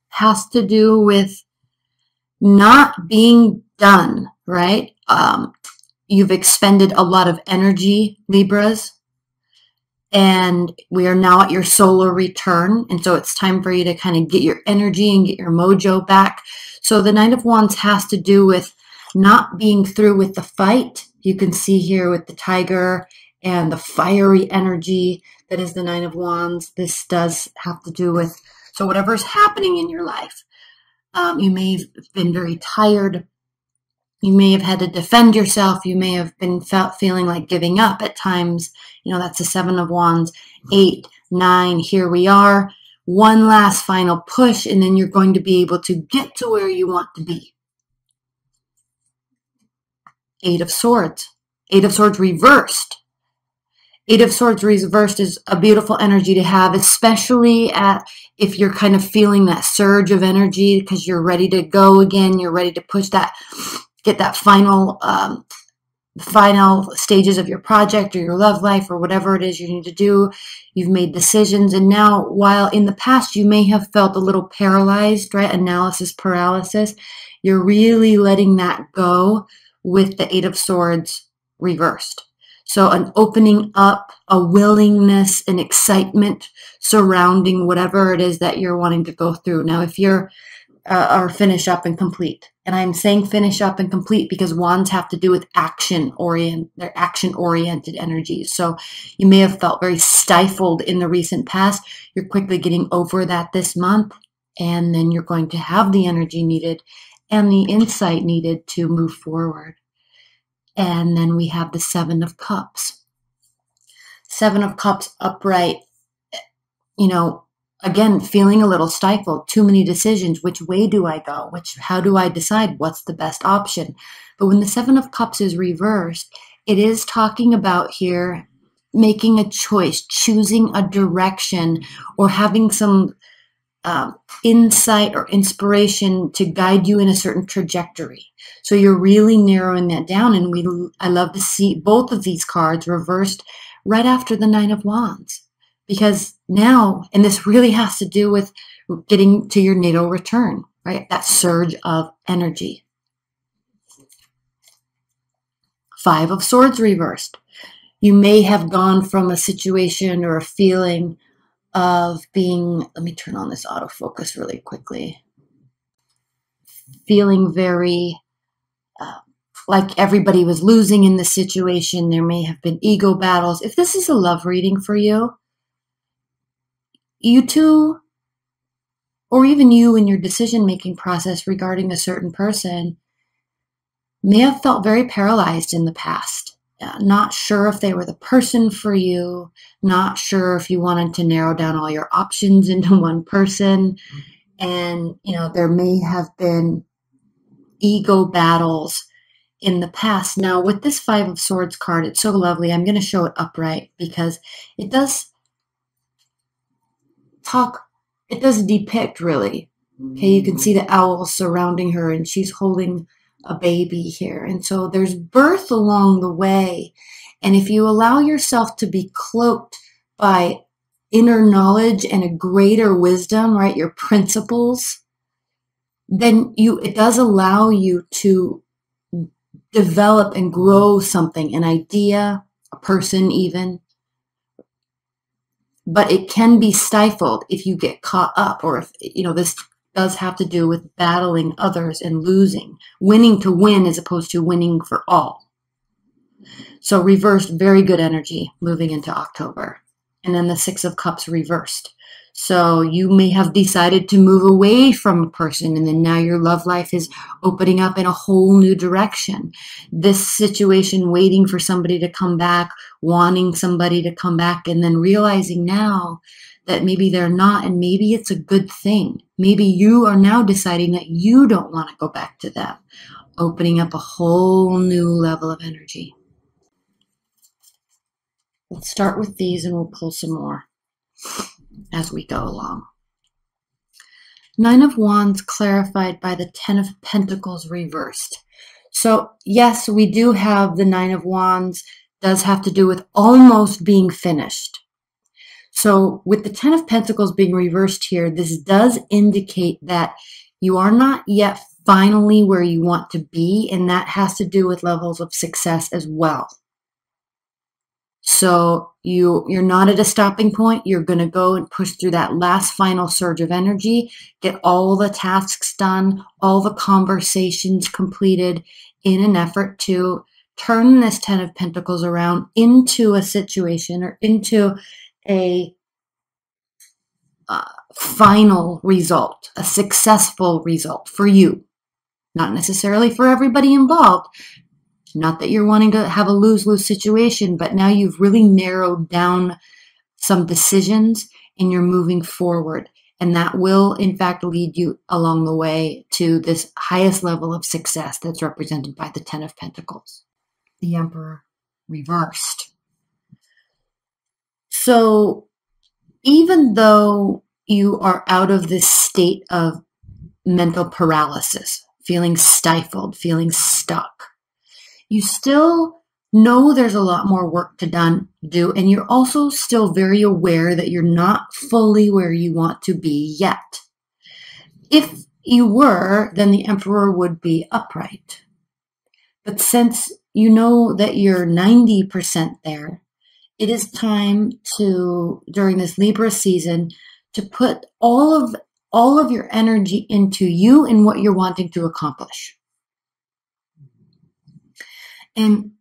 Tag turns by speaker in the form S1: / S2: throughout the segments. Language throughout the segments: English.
S1: has to do with not being done, right? You've expended a lot of energy, Libras, and we are now at your solar return. And so it's time for you to kind of get your energy and get your mojo back. So the Nine of Wands has to do with not being through with the fight. You can see here with the tiger and the fiery energy that is the Nine of Wands. This does have to do with, so whatever's happening in your life, you may have been very tired. You may have had to defend yourself. You may have been feeling like giving up at times. You know, that's the Seven of Wands. 8, 9, here we are. One last final push, and then you're going to be able to get to where you want to be. 8 of Swords. 8 of Swords reversed. 8 of Swords reversed is a beautiful energy to have, especially if you're kind of feeling that surge of energy because you're ready to go again. You're ready to push that, get that final stages of your project or your love life or whatever it is you need to do. You've made decisions, and now, while in the past you may have felt a little paralyzed, right? Analysis paralysis. You're really letting that go with the 8 of Swords reversed. So an opening up, a willingness, an excitement surrounding whatever it is that you're wanting to go through. Now, if you're or finish up and complete. And I'm saying finish up and complete because wands have to do with they're action-oriented energies. So you may have felt very stifled in the recent past. You're quickly getting over that this month, and then you're going to have the energy needed and the insight needed to move forward. And then we have the Seven of Cups. Seven of Cups upright, you know, again, feeling a little stifled, too many decisions. Which way do I go? How do I decide what's the best option? But when the Seven of Cups is reversed, it is talking about here making a choice, choosing a direction, or having some insight or inspiration to guide you in a certain trajectory. So you're really narrowing that down. And I love to see both of these cards reversed right after the Nine of Wands. Because now, and this really has to do with getting to your natal return, right? That surge of energy. 5 of Swords reversed. You may have gone from a situation or a feeling of being, let me turn on this autofocus really quickly, feeling very like everybody was losing in the situation. There may have been ego battles. If this is a love reading for you, you two, or even you in your decision-making process regarding a certain person, may have felt very paralyzed in the past. Not sure if they were the person for you, not sure if you wanted to narrow down all your options into one person. And, you know, there may have been ego battles in the past. Now, with this 5 of Swords card, it's so lovely. I'm going to show it upright because it does depict really. Okay, you can see the owl surrounding her and she's holding a baby here. And so there's birth along the way. And if you allow yourself to be cloaked by inner knowledge and a greater wisdom, right, your principles, then it does allow you to develop and grow something, an idea, a person even. But it can be stifled if you get caught up, or if, you know, this does have to do with battling others and losing, winning to win as opposed to winning for all. So reversed, very good energy moving into October. And then the 6 of Cups reversed. So you may have decided to move away from a person, and then now your love life is opening up in a whole new direction. This situation, waiting for somebody to come back, wanting somebody to come back, and then realizing now that maybe they're not, and maybe it's a good thing. Maybe you are now deciding that you don't want to go back to them, opening up a whole new level of energy. Let's start with these and we'll pull some more as we go along. 9 of Wands clarified by the 10 of Pentacles reversed. So yes, we do have the 9 of Wands, does have to do with almost being finished. So with the Ten of Pentacles being reversed here, this does indicate that you are not yet finally where you want to be, and that has to do with levels of success as well. So you're not at a stopping point. You're going to go and push through that last final surge of energy, get all the tasks done, all the conversations completed in an effort to turn this Ten of Pentacles around into a situation or into a final result, a successful result for you. Not necessarily for everybody involved. Not that you're wanting to have a lose-lose situation, but now you've really narrowed down some decisions and you're moving forward. And that will, in fact, lead you along the way to this highest level of success that's represented by the Ten of Pentacles. The Emperor reversed. So even though you are out of this state of mental paralysis, feeling stifled, feeling stuck, you still know there's a lot more work to do, and you're also still very aware that you're not fully where you want to be yet. If you were, then the Emperor would be upright. But since you know that you're 90% there, it is time to, during this Libra season, to put all of your energy into you and what you're wanting to accomplish. And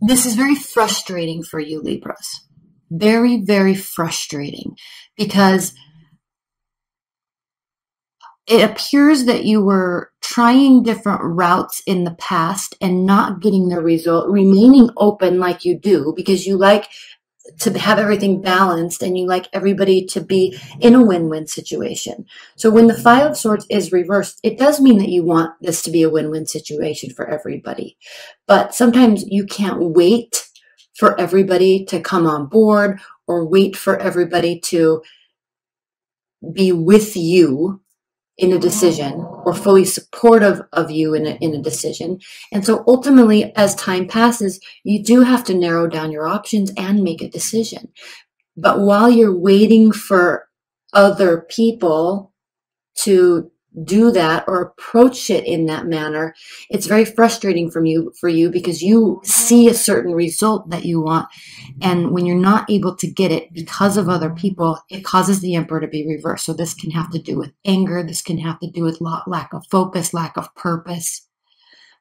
S1: this is very frustrating for you, Libras. Very, very frustrating, because it appears that you were trying different routes in the past and not getting the result, remaining open like you do, because you like to have everything balanced and you like everybody to be in a win-win situation. So when the Five of Swords is reversed, it does mean that you want this to be a win-win situation for everybody. But sometimes you can't wait for everybody to come on board or wait for everybody to be with you in a decision or fully supportive of you in a decision. And so ultimately, as time passes, you do have to narrow down your options and make a decision. But while you're waiting for other people to do that or approach it in that manner, it's very frustrating for you because you see a certain result that you want, and when you're not able to get it because of other people, it causes the Emperor to be reversed. So this can have to do with anger, this can have to do with lack of focus, lack of purpose,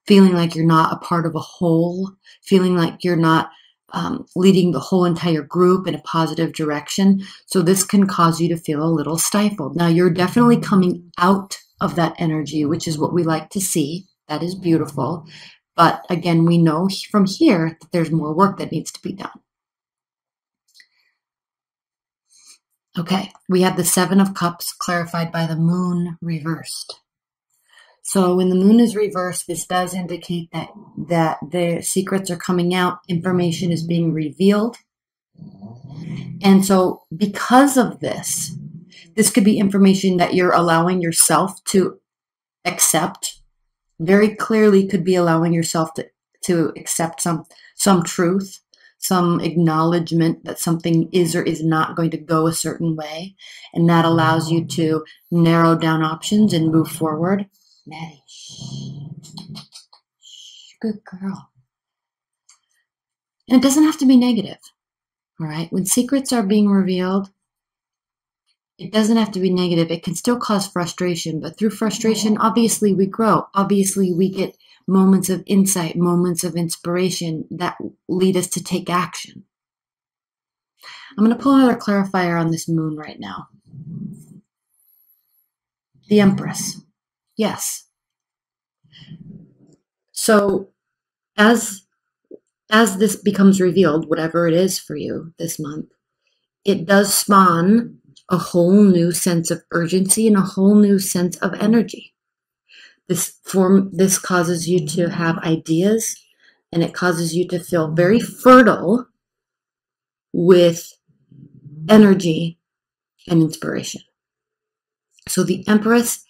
S1: feeling like you're not a part of a whole, feeling like you're not leading the whole entire group in a positive direction. So this can cause you to feel a little stifled. Now, you're definitely coming out of that energy, which is what we like to see. That is beautiful. But again, we know from here that there's more work that needs to be done. Okay, we have the Seven of Cups clarified by the Moon reversed. So when the Moon is reversed, this does indicate that the secrets are coming out, information is being revealed. And so because of this, this could be information that you're allowing yourself to accept. Very clearly could be allowing yourself to accept some truth, some acknowledgement that something is or is not going to go a certain way. And that allows you to narrow down options and move forward. Maddie, shh. Good girl. And it doesn't have to be negative, all right? When secrets are being revealed, it doesn't have to be negative. It can still cause frustration, but through frustration, obviously we grow. Obviously we get moments of insight, moments of inspiration that lead us to take action. I'm going to pull another clarifier on this Moon right now. The Empress. Yes. So as this becomes revealed, whatever it is for you this month, it does spawn a whole new sense of urgency and a whole new sense of energy. This causes you to have ideas, and it causes you to feel very fertile with energy and inspiration. So the Empress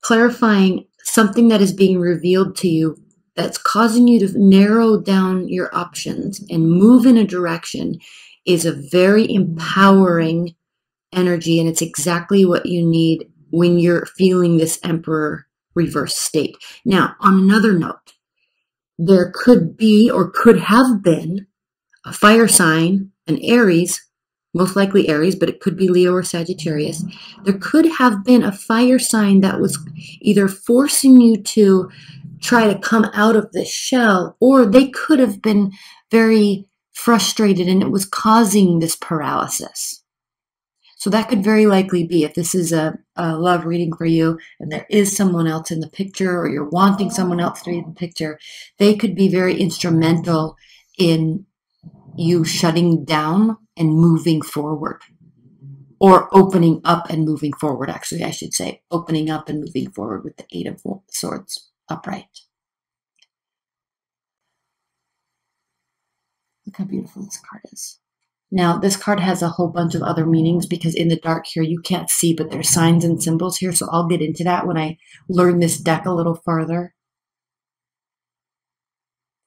S1: clarifying something that is being revealed to you that's causing you to narrow down your options and move in a direction is a very empowering energy, and it's exactly what you need when you're feeling this Emperor reverse state. Now, on another note, there could be or could have been a fire sign, an Aries, most likely Aries, but it could be Leo or Sagittarius. There could have been a fire sign that was either forcing you to try to come out of this shell, or they could have been very frustrated and it was causing this paralysis. So that could very likely be, if this is a love reading for you and there is someone else in the picture, or you're wanting someone else to read the picture, they could be very instrumental in you shutting down and moving forward, or opening up and moving forward. Actually, I should say opening up and moving forward with the Eight of Swords upright. Look how beautiful this card is. Now, this card has a whole bunch of other meanings because in the dark here you can't see, but there's signs and symbols here, so I'll get into that when I learn this deck a little further.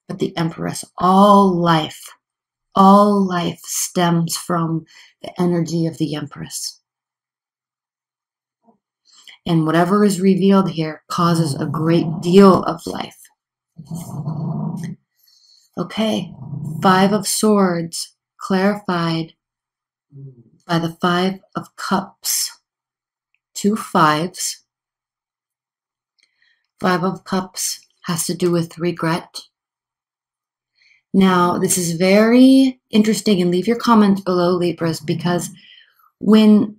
S1: But the Empress, all life stems from the energy of the Empress. And whatever is revealed here causes a great deal of life. Okay, Five of Swords clarified by the Five of Cups. Two fives. Five of Cups has to do with regret. Now, this is very interesting, and leave your comments below, Libras, because when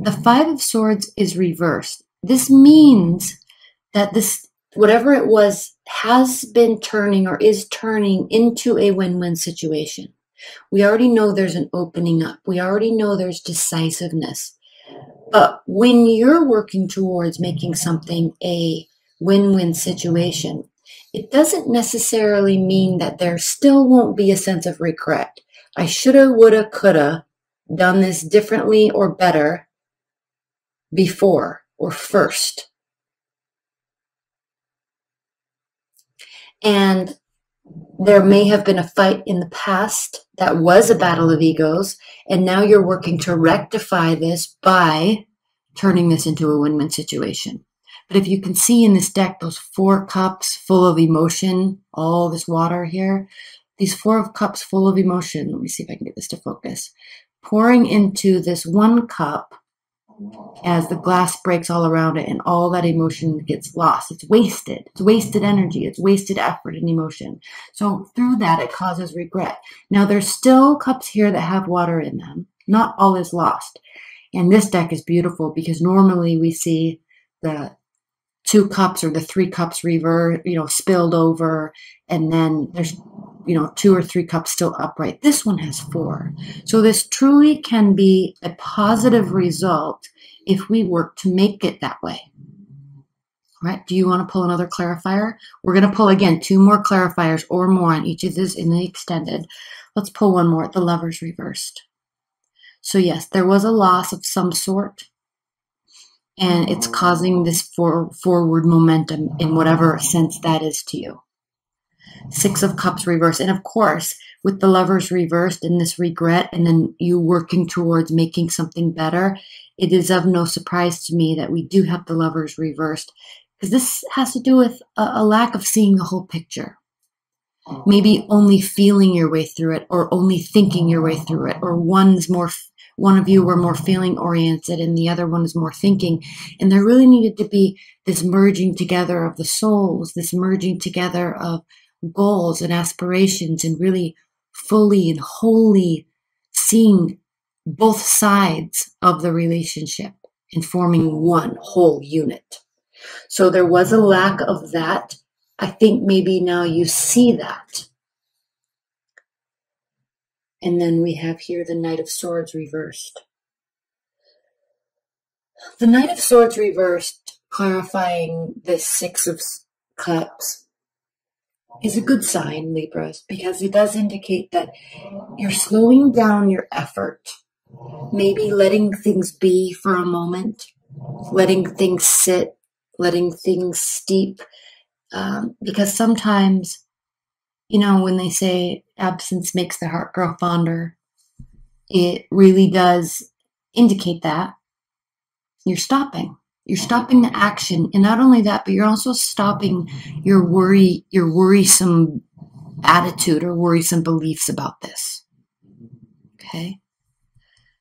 S1: the Five of Swords is reversed, this means that this, whatever it was, has been turning or is turning into a win-win situation. We already know there's an opening up. We already know there's decisiveness. But when you're working towards making something a win-win situation, it doesn't necessarily mean that there still won't be a sense of regret. I shoulda, woulda, coulda done this differently or better before or first. And there may have been a fight in the past that was a battle of egos, and now you're working to rectify this by turning this into a win-win situation. But if you can see in this deck, those Four Cups full of emotion, all this water here, these Four of Cups full of emotion, let me see if I can get this to focus, pouring into this one cup as the glass breaks all around it and all that emotion gets lost. It's wasted. It's wasted energy. It's wasted effort and emotion. So through that, it causes regret. Now, there's still cups here that have water in them. Not all is lost. And this deck is beautiful because normally we see the Two Cups or the Three Cups reverse, spilled over, and then there's, Two or Three Cups still upright. This one has four. So this truly can be a positive result if we work to make it that way. All right, do you want to pull another clarifier? We're going to pull, again, two more clarifiers or more on each of these in the extended. Let's pull one more, the Lovers reversed. So yes, there was a loss of some sort, and it's causing this forward momentum in whatever sense that is to you. Six of Cups reversed. And of course, with the Lovers reversed and this regret, and then you working towards making something better, it is of no surprise to me that we do have the Lovers reversed, because this has to do with a lack of seeing the whole picture. Maybe only feeling your way through it, or only thinking your way through it, or one of you were more feeling oriented and the other one is more thinking. And there really needed to be this merging together of the souls, this merging together of goals and aspirations, and really fully and wholly seeing both sides of the relationship and forming one whole unit. So there was a lack of that. I think maybe now you see that. And then we have here the Knight of Swords reversed. The Knight of Swords reversed, clarifying this Six of Cups, is a good sign, Libras, because it does indicate that you're slowing down your effort, maybe letting things be for a moment, letting things sit, letting things steep, because sometimes, when they say absence makes the heart grow fonder, it really does indicate that you're stopping. You're stopping the action. And not only that, but you're also stopping your worrisome attitude or worrisome beliefs about this. Okay?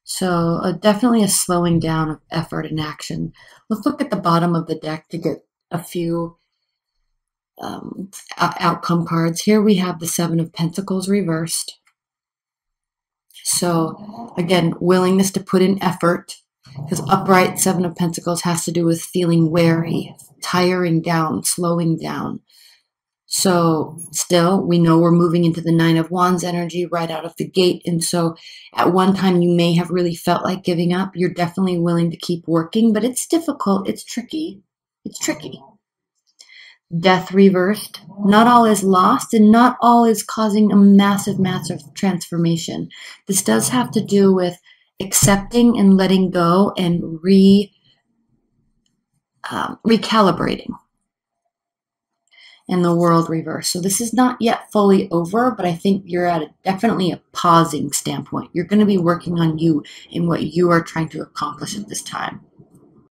S1: So definitely a slowing down of effort and action. Let's look at the bottom of the deck to get a few outcome cards. Here we have the Seven of Pentacles reversed. So again, willingness to put in effort, because upright Seven of Pentacles has to do with feeling weary, tiring down, slowing down. So still, we know we're moving into the Nine of Wands energy right out of the gate. And so at one time you may have really felt like giving up. You're definitely willing to keep working, but it's difficult. It's tricky. It's tricky. Death reversed. Not all is lost, and not all is causing a massive, massive transformation. This does have to do with accepting and letting go and recalibrating. And the World reverse. So this is not yet fully over, but I think you're at definitely a pausing standpoint. You're going to be working on you and what you are trying to accomplish at this time.